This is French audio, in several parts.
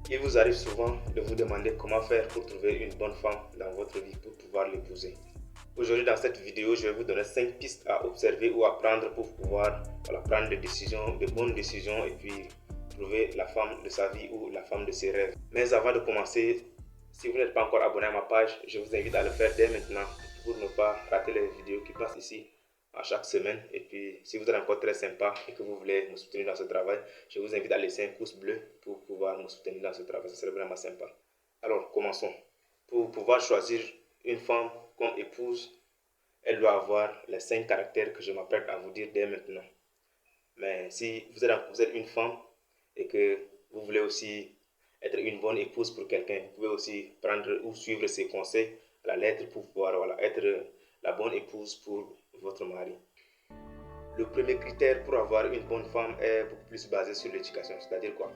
Il vous arrive souvent de vous demander comment faire pour trouver une bonne femme dans votre vie pour pouvoir l'épouser. Aujourd'hui dans cette vidéo, je vais vous donner 5 pistes à observer ou à prendre pour pouvoir prendre de bonnes décisions et puis trouver la femme de sa vie ou la femme de ses rêves. Mais avant de commencer, si vous n'êtes pas encore abonné à ma page, je vous invite à le faire dès maintenant pour ne pas rater les vidéos qui passent ici à chaque semaine. Et puis, si vous êtes encore très sympa et que vous voulez me soutenir dans ce travail, je vous invite à laisser un pouce bleu pour pouvoir me soutenir dans ce travail. Ce serait vraiment sympa. Alors, commençons. Pour pouvoir choisir une femme comme épouse, elle doit avoir les 5 caractères que je m'apprête à vous dire dès maintenant. Mais si vous êtes une femme et que vous voulez aussi être une bonne épouse pour quelqu'un, vous pouvez aussi prendre ou suivre ses conseils à la lettre pour pouvoir être la bonne épouse pour votre mari. Le premier critère pour avoir une bonne femme est beaucoup plus basé sur l'éducation. C'est-à-dire quoi?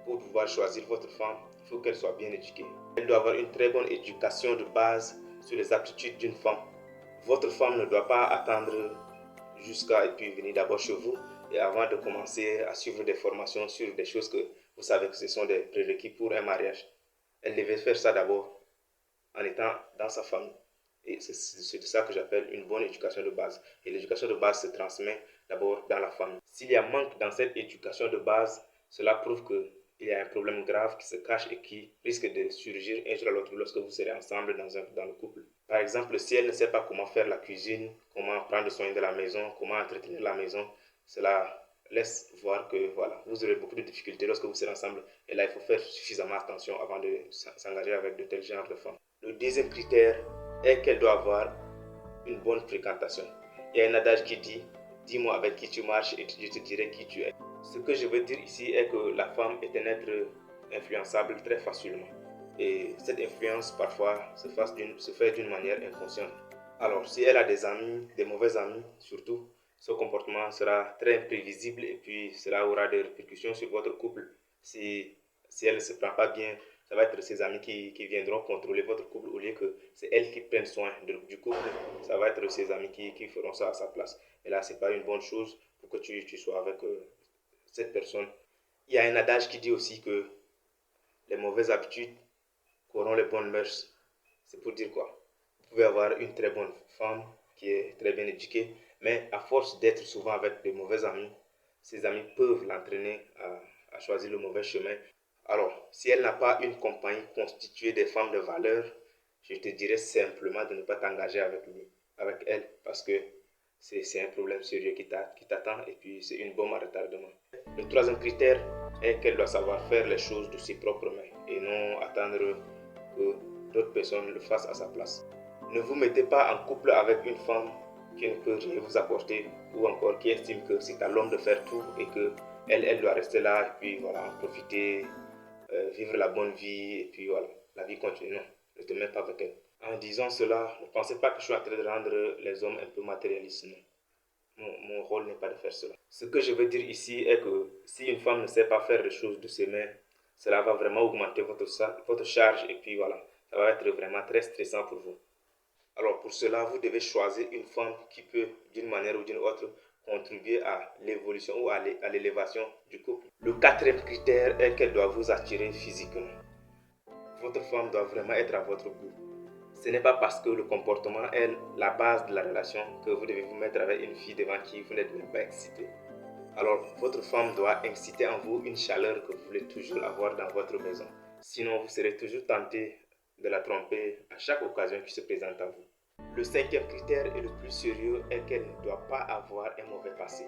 Pour pouvoir choisir votre femme, il faut qu'elle soit bien éduquée. Elle doit avoir une très bonne éducation de base sur les aptitudes d'une femme. Votre femme ne doit pas attendre jusqu'à et puis venir d'abord chez vous et avant de commencer à suivre des formations sur des choses que vous savez que ce sont des prérequis pour un mariage. Elle devait faire ça d'abord en étant dans sa famille. Et c'est ça que j'appelle une bonne éducation de base. Et l'éducation de base se transmet d'abord dans la famille. S'il y a manque dans cette éducation de base, cela prouve qu'il y a un problème grave qui se cache et qui risque de surgir un jour à l'autre lorsque vous serez ensemble dans le couple. Par exemple, si elle ne sait pas comment faire la cuisine, comment prendre soin de la maison, comment entretenir la maison, cela laisse voir que vous aurez beaucoup de difficultés lorsque vous serez ensemble. Et là, il faut faire suffisamment attention avant de s'engager avec de tels genres de femmes. Le deuxième critère est qu'elle doit avoir une bonne fréquentation. Il y a un adage qui dit « Dis-moi avec qui tu marches et je te dirai qui tu es ». Ce que je veux dire ici est que la femme est un être influençable très facilement. Et cette influence parfois se fait d'une manière inconsciente. Alors si elle a des amis, des mauvais amis surtout, ce comportement sera très imprévisible et puis cela aura des répercussions sur votre couple. Si elle ne se prend pas bien, ça va être ses amis qui viendront contrôler votre couple au lieu que c'est elle qui prenne soin du couple. Ça va être ses amis qui feront ça à sa place. Et là, ce n'est pas une bonne chose pour que tu sois avec cette personne. Il y a un adage qui dit aussi que les mauvaises habitudes corrompent les bonnes mœurs. C'est pour dire quoi? Vous pouvez avoir une très bonne femme qui est très bien éduquée, mais à force d'être souvent avec de mauvais amis, ces amis peuvent l'entraîner à choisir le mauvais chemin. Alors, si elle n'a pas une compagnie constituée des femmes de valeur, je te dirais simplement de ne pas t'engager avec elle, parce que c'est un problème sérieux qui t'attend et puis c'est une bombe à retardement. Le troisième critère est qu'elle doit savoir faire les choses de ses propres mains et non attendre que d'autres personnes le fassent à sa place. Ne vous mettez pas en couple avec une femme qui ne peut rien vous apporter ou encore qui estime que c'est à l'homme de faire tout et que elle doit rester là et puis en profiter, vivre la bonne vie et puis la vie continue. Non, ne te mets pas avec elle. En disant cela, ne pensez pas que je suis en train de rendre les hommes un peu matérialistes. Non. Mon rôle n'est pas de faire cela. Ce que je veux dire ici est que si une femme ne sait pas faire les choses de ses mains, cela va vraiment augmenter votre charge et puis ça va être vraiment très stressant pour vous. Alors pour cela, vous devez choisir une femme qui peut, d'une manière ou d'une autre, contribuer à l'évolution ou à l'élévation du couple. Le quatrième critère est qu'elle doit vous attirer physiquement. Votre femme doit vraiment être à votre goût. Ce n'est pas parce que le comportement est la base de la relation que vous devez vous mettre avec une fille devant qui vous n'êtes même pas excité. Alors, votre femme doit inciter en vous une chaleur que vous voulez toujours avoir dans votre maison. Sinon, vous serez toujours tenté de la tromper à chaque occasion qui se présente à vous. Le cinquième critère et le plus sérieux est qu'elle ne doit pas avoir un mauvais passé.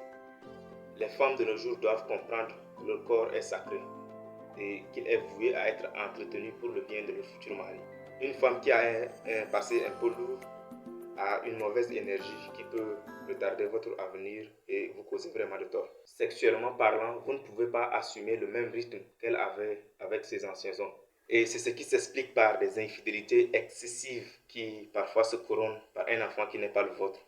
Les femmes de nos jours doivent comprendre que leur corps est sacré et qu'il est voué à être entretenu pour le bien de leur futur mari. Une femme qui a un passé un peu lourd a une mauvaise énergie qui peut retarder votre avenir et vous causer vraiment de tort. Sexuellement parlant, vous ne pouvez pas assumer le même rythme qu'elle avait avec ses anciens hommes. Et c'est ce qui s'explique par des infidélités excessives qui parfois se corrompent par un enfant qui n'est pas le vôtre.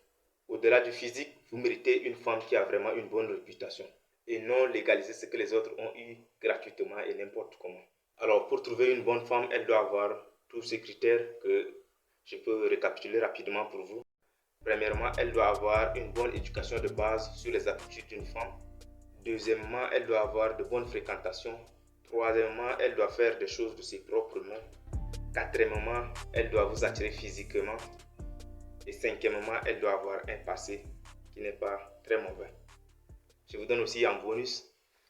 Au-delà du physique, vous méritez une femme qui a vraiment une bonne réputation et non légaliser ce que les autres ont eu gratuitement et n'importe comment. Alors pour trouver une bonne femme, elle doit avoir tous ces critères que je peux récapituler rapidement pour vous. Premièrement, elle doit avoir une bonne éducation de base sur les aptitudes d'une femme. Deuxièmement, elle doit avoir de bonnes fréquentations. Troisièmement, elle doit faire des choses de ses propres mains. Quatrièmement, elle doit vous attirer physiquement. Et cinquièmement, elle doit avoir un passé qui n'est pas très mauvais. Je vous donne aussi en bonus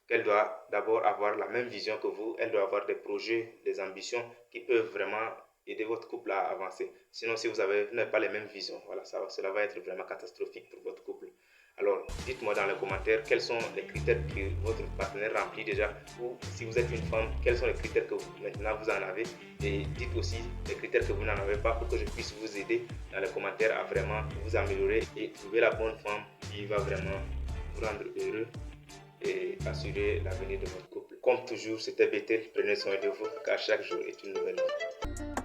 qu'elle doit d'abord avoir la même vision que vous. Elle doit avoir des projets, des ambitions qui peuvent vraiment aider votre couple à avancer. Sinon, si vous n'avez pas les mêmes visions, voilà, cela va être vraiment catastrophique pour votre couple. Alors, dites-moi dans les commentaires quels sont les critères que votre partenaire remplit déjà, ou si vous êtes une femme, quels sont les critères que maintenant vous en avez, et dites aussi les critères que vous n'en avez pas pour que je puisse vous aider dans les commentaires à vraiment vous améliorer et trouver la bonne femme qui va vraiment vous rendre heureux et assurer l'avenir de votre couple. Comme toujours, c'était Bethel. Prenez soin de vous car chaque jour est une nouvelle vie.